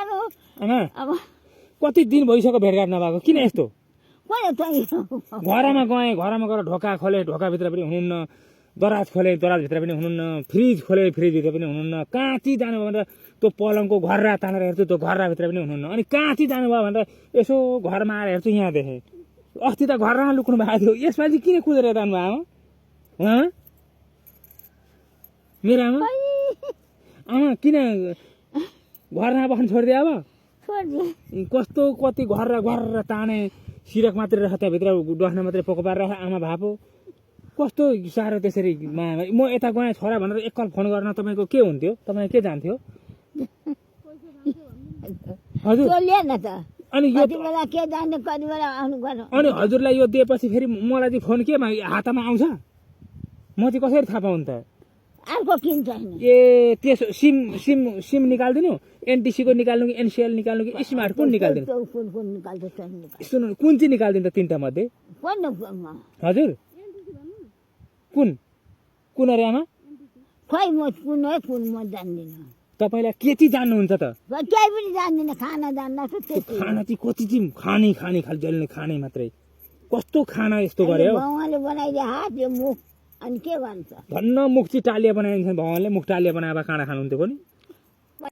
गर्नु आमा अब कति दिन भइसक्यो भेटघाट नभएको किन यस्तो कसले घरमा गएँ घरमा गएर ढोका खोले ढोकाभित्र पनि हुनुहुन्न दराज खोले दराजभित्र पनि हुनुहुन्न फ्रिज खोले फ्रिजभित्र पनि हुनुहुन्न कहाँ चाहिँ जानुभयो भनेर त्यो पलङको घर्रा तानेर हेर्छु त्यो घर्राभित्र पनि हुनुहुन्न अनि कहाँ चाहिँ जानुभयो भनेर यसो घरमा आएर हेर्छु यहाँ देखेँ अस्ति त घरमा लुक्नु भएको थियो यसमा चाहिँ किन कुदेर जानुभयो आमा मेरो आमा आमा किन घरमा बस्नु छोडिदियो अब छोडिदिए कस्तो कति घर्रा ताने सिरक मात्रै राख त्यहाँभित्र डस्न मात्रै पोको पारेर राख आमा भापो कस्तो साह्रो त्यसरी म यता गएँ छोरा भनेर एकल फोन गर्न तपाईँको के हुन्थ्यो तपाईँ के जान्थ्यो हजुर ल्याएन त अनि यो कति बेला के जाने कति बेला आउनु गर्नु अनि हजुरलाई यो दिएपछि फेरि मलाई चाहिँ फोन केमा हातमा आउँछ म चाहिँ कसरी थाहा पाउनु त अर्को किन्छ हैन ए त्यसो सिम सिम सिम निकाल्दिनु एनटिसीको निकाल्नु कि एनसिएल निकाल्नु कि स्मार्ट कुन निकाल्दिनु कुन निकाल्छ त्यो निकाल्छ सुन्नु कुन चाहिँ निकाल्दिनु त तिनवटा मध्ये कुन हजुर कुन अरे आमा खोइ म कुन हो कुन म जान्दिनँ तपाईँलाई के चाहिँ जान्नुहुन्छ त केही पनि जान्दिनँ खाना जान्न त्यति खाना चाहिँ कति चाहिँ खाने खाने खालि जहिले खाने मात्रै कस्तो खाना यस्तो गर्यो बाउले बनाइदिए हात यो मुख अनि के भन्छ धन्न मुख चाहिँ टालिया बनाइदिन्छ भगवान्ले मुख टालिया बनाएर खाना खानुहुन्थ्यो पनि